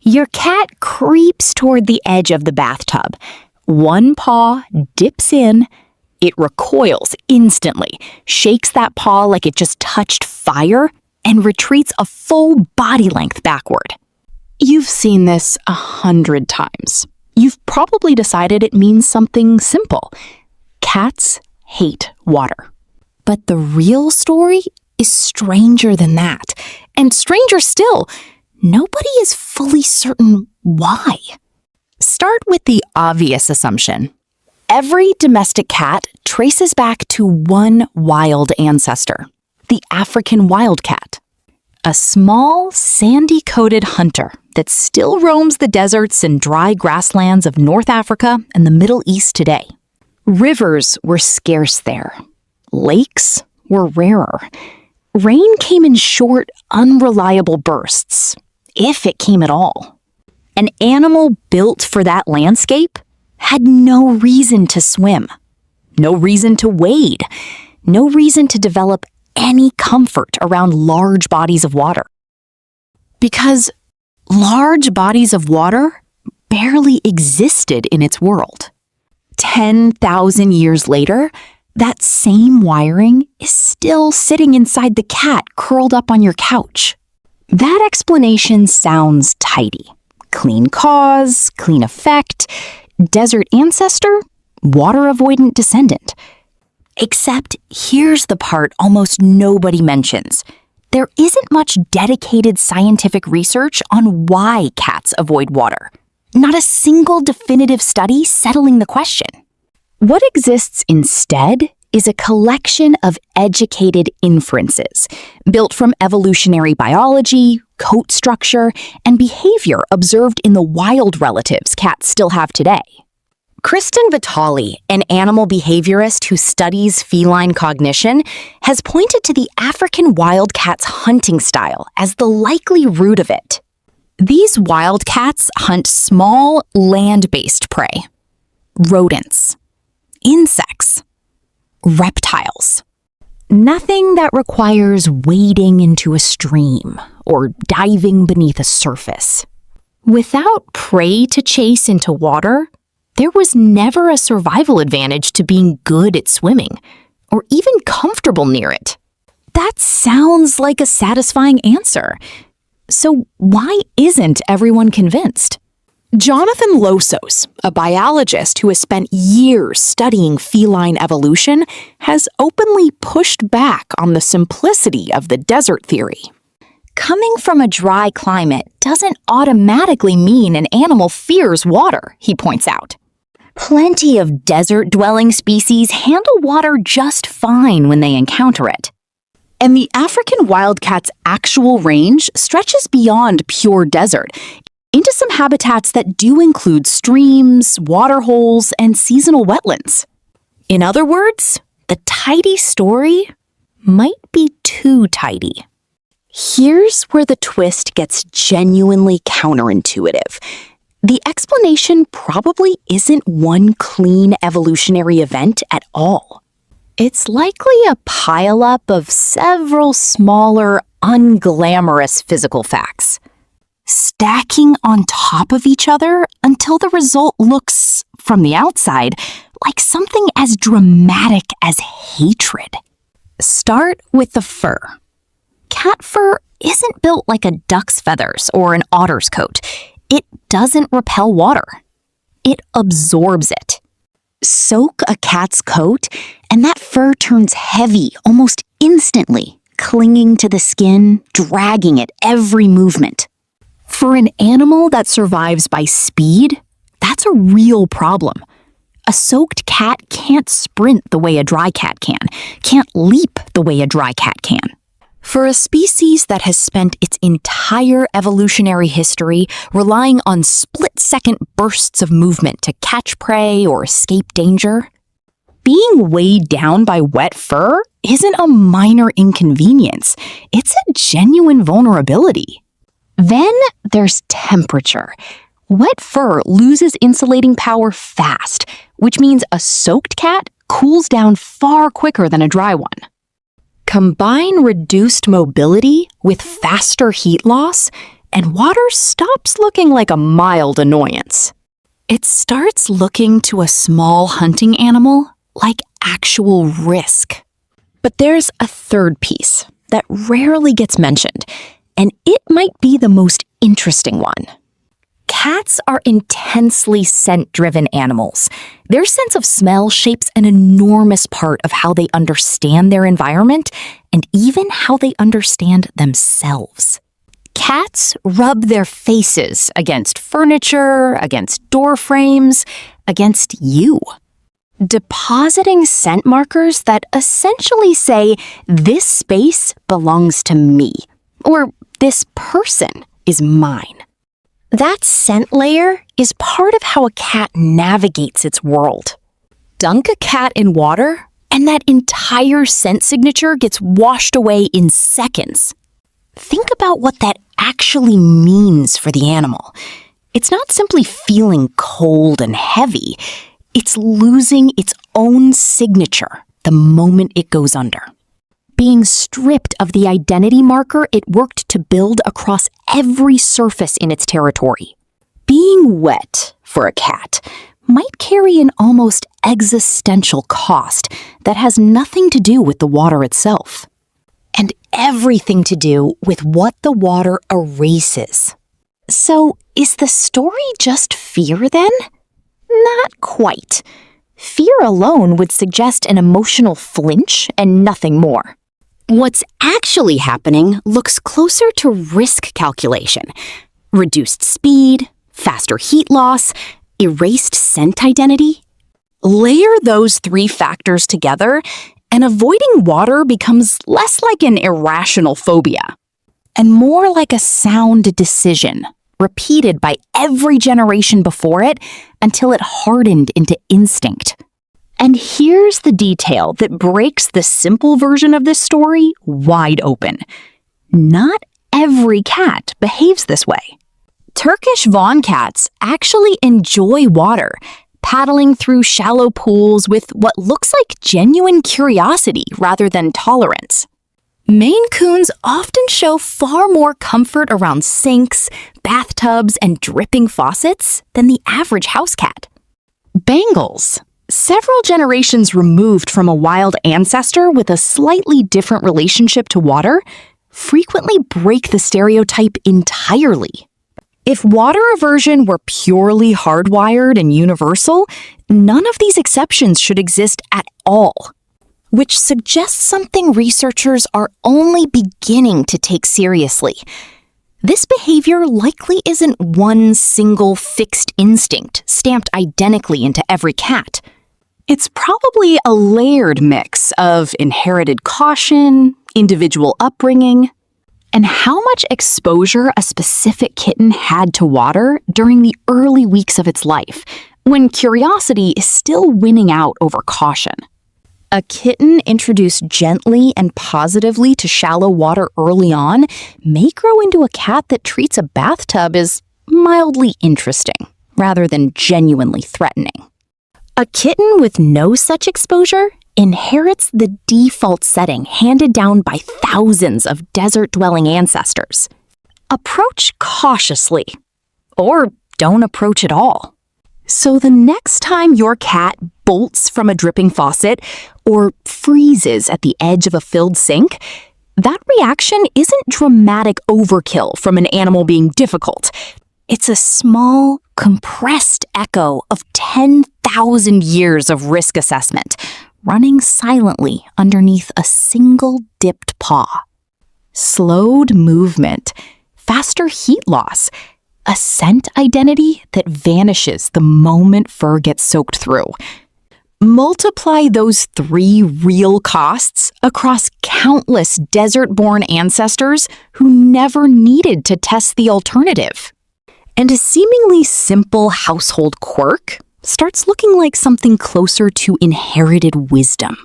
Your cat creeps toward the edge of the bathtub. One paw dips in. It recoils instantly, shakes that paw like it just touched fire, and retreats a full body length backward. You've seen this 100 times. You've probably decided it means something simple. Cats hate water. But the real story is stranger than that. And stranger still, nobody is fully certain why. Start with the obvious assumption. Every domestic cat traces back to one wild ancestor, the African wildcat, a small, sandy-coated hunter that still roams the deserts and dry grasslands of North Africa and the Middle East today. Rivers were scarce there. Lakes were rarer. Rain came in short, unreliable bursts, if it came at all. An animal built for that landscape had no reason to swim, no reason to wade, no reason to develop any comfort around large bodies of water. Because large bodies of water barely existed in its world. 10,000 years later, that same wiring is still sitting inside the cat curled up on your couch. That explanation sounds tidy. Clean cause, clean effect, desert ancestor, water-avoidant descendant. Except here's the part almost nobody mentions. There isn't much dedicated scientific research on why cats avoid water. Not a single definitive study settling the question. What exists instead is a collection of educated inferences built from evolutionary biology, coat structure, and behavior observed in the wild relatives cats still have today. Kristyn Vitale, an animal behaviorist who studies feline cognition, has pointed to the African wildcat's hunting style as the likely root of it. These wildcats hunt small, land-based prey. Rodents. Insects. Reptiles. Nothing that requires wading into a stream or diving beneath a surface. Without prey to chase into water, there was never a survival advantage to being good at swimming, or even comfortable near it. That sounds like a satisfying answer. So why isn't everyone convinced? Jonathan Losos, a biologist who has spent years studying feline evolution, has openly pushed back on the simplicity of the desert theory. Coming from a dry climate doesn't automatically mean an animal fears water, he points out. Plenty of desert-dwelling species handle water just fine when they encounter it. And the African wildcat's actual range stretches beyond pure desert, into some habitats that do include streams, water holes, and seasonal wetlands. In other words, the tidy story might be too tidy. Here's where the twist gets genuinely counterintuitive. The explanation probably isn't one clean evolutionary event at all. It's likely a pileup of several smaller, unglamorous physical facts, stacking on top of each other until the result looks, from the outside, like something as dramatic as hatred. Start with the fur. Cat fur isn't built like a duck's feathers or an otter's coat. It doesn't repel water. It absorbs it. Soak a cat's coat, and that fur turns heavy almost instantly, clinging to the skin, dragging at every movement. For an animal that survives by speed, that's a real problem. A soaked cat can't sprint the way a dry cat can, can't leap the way a dry cat can. For a species that has spent its entire evolutionary history relying on split-second bursts of movement to catch prey or escape danger, being weighed down by wet fur isn't a minor inconvenience. It's a genuine vulnerability. Then there's temperature. Wet fur loses insulating power fast, which means a soaked cat cools down far quicker than a dry one. Combine reduced mobility with faster heat loss, and water stops looking like a mild annoyance. It starts looking to a small hunting animal like actual risk. But there's a third piece that rarely gets mentioned, and it might be the most interesting one. Cats are intensely scent-driven animals. Their sense of smell shapes an enormous part of how they understand their environment and even how they understand themselves. Cats rub their faces against furniture, against door frames, against you, depositing scent markers that essentially say, "This space belongs to me," or "This person is mine." That scent layer is part of how a cat navigates its world. Dunk a cat in water, and that entire scent signature gets washed away in seconds. Think about what that actually means for the animal. It's not simply feeling cold and heavy. It's losing its own signature the moment it goes under. Being stripped of the identity marker it worked to build across every surface in its territory. Being wet, for a cat, might carry an almost existential cost that has nothing to do with the water itself, and everything to do with what the water erases. So, is the story just fear then? Not quite. Fear alone would suggest an emotional flinch and nothing more. What's actually happening looks closer to risk calculation. Reduced speed, faster heat loss, erased scent identity. Layer those three factors together, and avoiding water becomes less like an irrational phobia and more like a sound decision, repeated by every generation before it until it hardened into instinct. And here's the detail that breaks the simple version of this story wide open. Not every cat behaves this way. Turkish Vaughan cats actually enjoy water, paddling through shallow pools with what looks like genuine curiosity rather than tolerance. Maine Coons often show far more comfort around sinks, bathtubs, and dripping faucets than the average house cat. Bengals, several generations removed from a wild ancestor with a slightly different relationship to water, frequently break the stereotype entirely. If water aversion were purely hardwired and universal, none of these exceptions should exist at all, which suggests something researchers are only beginning to take seriously. This behavior likely isn't one single fixed instinct stamped identically into every cat. It's probably a layered mix of inherited caution, individual upbringing, and how much exposure a specific kitten had to water during the early weeks of its life, when curiosity is still winning out over caution. A kitten introduced gently and positively to shallow water early on may grow into a cat that treats a bathtub as mildly interesting, rather than genuinely threatening. A kitten with no such exposure inherits the default setting handed down by thousands of desert-dwelling ancestors. Approach cautiously, or don't approach at all. So the next time your cat bolts from a dripping faucet or freezes at the edge of a filled sink, that reaction isn't dramatic overkill from an animal being difficult. It's a small, compressed echo of 10,000 years of risk assessment, running silently underneath a single dipped paw. Slowed movement, faster heat loss, a scent identity that vanishes the moment fur gets soaked through. Multiply those three real costs across countless desert-born ancestors who never needed to test the alternative. And a seemingly simple household quirk starts looking like something closer to inherited wisdom.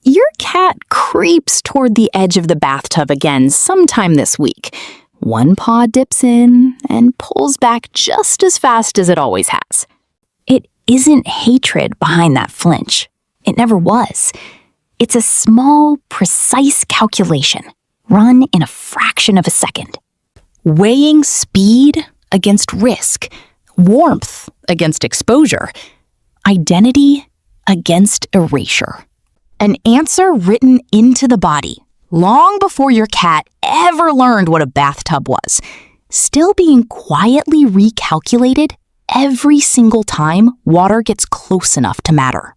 Your cat creeps toward the edge of the bathtub again sometime this week. One paw dips in and pulls back just as fast as it always has. It isn't hatred behind that flinch. It never was. It's a small, precise calculation, run in a fraction of a second. weighing speed against risk, warmth against exposure, identity against erasure. An answer written into the body, long before your cat ever learned what a bathtub was, still being quietly recalculated every single time water gets close enough to matter.